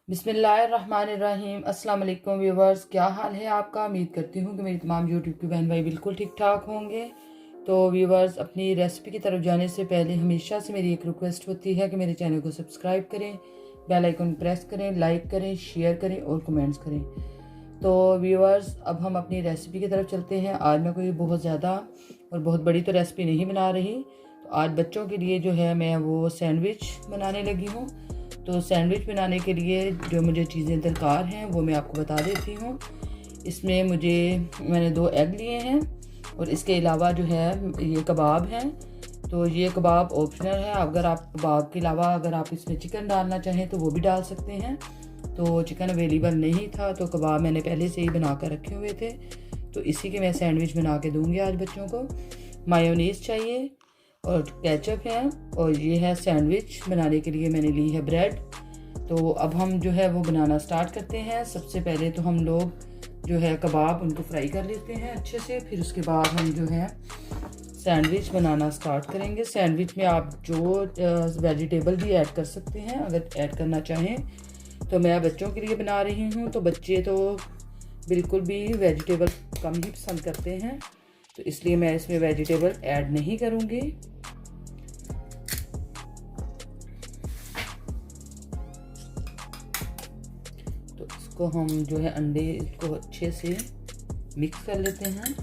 बिस्मिल्लाहिर्रहमानिर्रहीम। अस्सलाम वालेकुम व्यूवर्स, क्या हाल है आपका। उम्मीद करती हूँ कि मेरी तमाम यूट्यूब के बहन भाई बिल्कुल ठीक ठाक होंगे। तो व्यूवर्स, अपनी रेसिपी की तरफ जाने से पहले हमेशा से मेरी एक रिक्वेस्ट होती है कि मेरे चैनल को सब्सक्राइब करें, बेल आइकन प्रेस करें, लाइक करें, शेयर करें और कमेंट्स करें। तो व्यूवर्स, अब हम अपनी रेसिपी की तरफ चलते हैं। आज मैं कोई बहुत ज़्यादा और बहुत बड़ी तो रेसिपी नहीं बना रही। तो आज बच्चों के लिए जो है मैं वो सैंडविच बनाने लगी हूँ। तो सैंडविच बनाने के लिए जो मुझे चीज़ें दरकार हैं वो मैं आपको बता देती हूँ। इसमें मैंने 2 एग लिए हैं और इसके अलावा जो है ये कबाब हैं। तो ये कबाब ऑप्शनल है, अगर आप कबाब के अलावा अगर आप इसमें चिकन डालना चाहें तो वो भी डाल सकते हैं। तो चिकन अवेलेबल नहीं था तो कबाब मैंने पहले से ही बना कर रखे हुए थे, तो इसी के मैं सैंडविच बना के दूँगी आज बच्चों को। मायोनीज़ चाहिए और केचप है, और ये है सैंडविच बनाने के लिए मैंने ली है ब्रेड। तो अब हम जो है वो बनाना स्टार्ट करते हैं। सबसे पहले तो हम लोग जो है कबाब उनको फ्राई कर लेते हैं अच्छे से, फिर उसके बाद हम जो है सैंडविच बनाना स्टार्ट करेंगे। सैंडविच में आप जो वेजिटेबल भी ऐड कर सकते हैं अगर ऐड करना चाहें। तो मैं बच्चों के लिए बना रही हूँ, तो बच्चे तो बिल्कुल भी वेजिटेबल कम ही पसंद करते हैं, तो इसलिए मैं इसमें वेजिटेबल ऐड नहीं करूँगी। तो इसको हम जो है अंडे को अच्छे से मिक्स कर लेते हैं।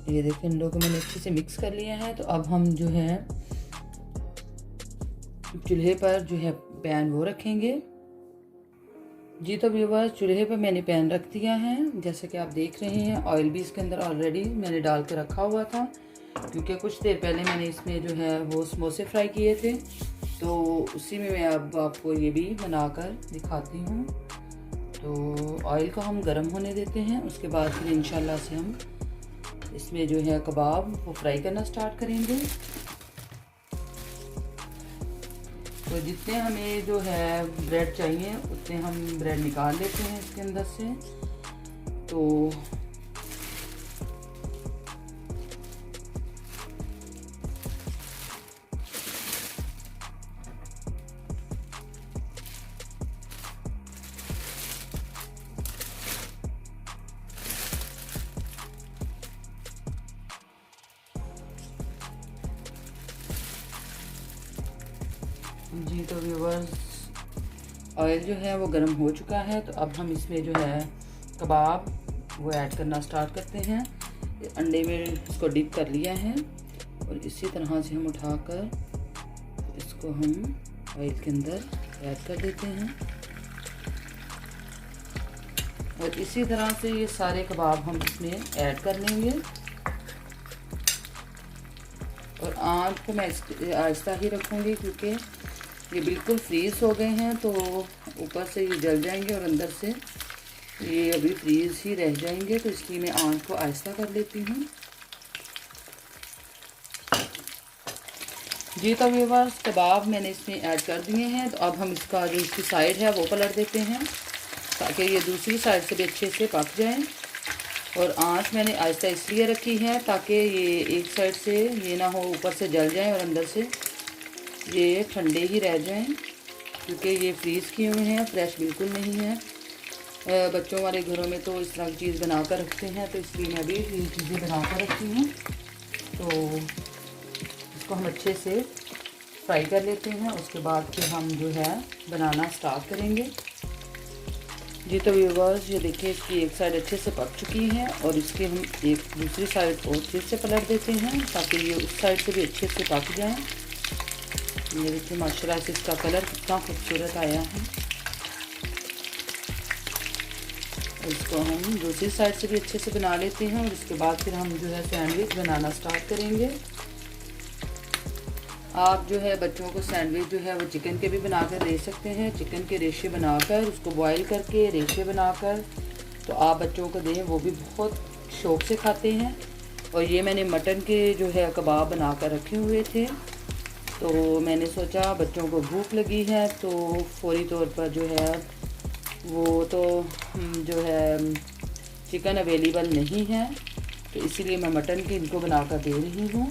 ये देखिए अंडों को मैंने अच्छे से मिक्स कर लिया है। तो अब हम जो है चूल्हे पर जो है पैन वो रखेंगे। जी तो व्यूवर्स, चूल्हे पर मैंने पैन रख दिया है, जैसे कि आप देख रहे हैं। ऑयल भी इसके अंदर ऑलरेडी मैंने डाल के रखा हुआ था, क्योंकि कुछ देर पहले मैंने इसमें जो है वो समोसे फ्राई किए थे, तो उसी में मैं अब आपको ये भी बनाकर दिखाती हूँ। तो ऑयल को हम गर्म होने देते हैं, उसके बाद फिर इंशाल्लाह से हम इसमें जो है कबाब वो फ्राई करना स्टार्ट करेंगे। तो जितने हमें जो है ब्रेड चाहिए उतने हम ब्रेड निकाल लेते हैं इसके अंदर से। तो जी तो व्यूवर्स, ऑयल जो है वो गर्म हो चुका है। तो अब हम इसमें जो है कबाब वो ऐड करना स्टार्ट करते हैं। अंडे में इसको डिप कर लिया है और इसी तरह से हम उठाकर इसको हम ऑयल के अंदर ऐड कर देते हैं। और इसी तरह से ये सारे कबाब हम इसमें ऐड कर लेंगे। और आँच को मैं आहिस्ता ही रखूँगी, क्योंकि ये बिल्कुल फ्रीज़ हो गए हैं, तो ऊपर से ये जल जाएंगे और अंदर से ये अभी फ्रीज़ ही रह जाएंगे, तो इसलिए मैं आँच को आहिस्ता कर लेती हूँ। जी तो व्यूवर्स, कबाब मैंने इसमें ऐड कर दिए हैं। तो अब हम इसका जो इसकी साइड है वो पलट देते हैं, ताकि ये दूसरी साइड से भी अच्छे से पक जाए। और आँच मैंने आहिस्ता इसलिए रखी है ताकि ये एक साइड से ये ना हो ऊपर से जल जाए और अंदर से ये ठंडे ही रह जाएं, क्योंकि ये फ्रीज़ किए हुए हैं, फ्रेश बिल्कुल नहीं है। बच्चों वाले घरों में तो इस तरह की चीज़ बना कर रखते हैं, तो इसलिए मैं भी ये चीज़ें बना कर रखती हूँ। तो इसको हम अच्छे से फ्राई कर लेते हैं, उसके बाद फिर हम जो है बनाना स्टार्ट करेंगे। जी तो व्यूवर्स, ये देखिए इसकी एक साइड अच्छे से पक चुकी है और इसके हम एक दूसरी साइड और फिर से पलट देते हैं, ताकि ये उस साइड से भी अच्छे से पक जाए। ये देखिए माशाल्लाह से इसका कलर कितना खूबसूरत आया है। इसको हम दूसरी साइड से भी अच्छे से बना लेते हैं और इसके बाद फिर हम जो है सैंडविच बनाना स्टार्ट करेंगे। आप जो है बच्चों को सैंडविच जो है वो चिकन के भी बना कर दे सकते हैं। चिकन के रेशे बनाकर उसको बॉईल करके रेशे बनाकर तो आप बच्चों को दें, वो भी बहुत शौक़ से खाते हैं। और ये मैंने मटन के जो है कबाब बना कर रखे हुए थे, तो मैंने सोचा बच्चों को भूख लगी है तो फौरी तौर पर जो है वो तो जो है चिकन अवेलेबल नहीं है, तो इसीलिए मैं मटन की इनको बना कर दे रही हूँ।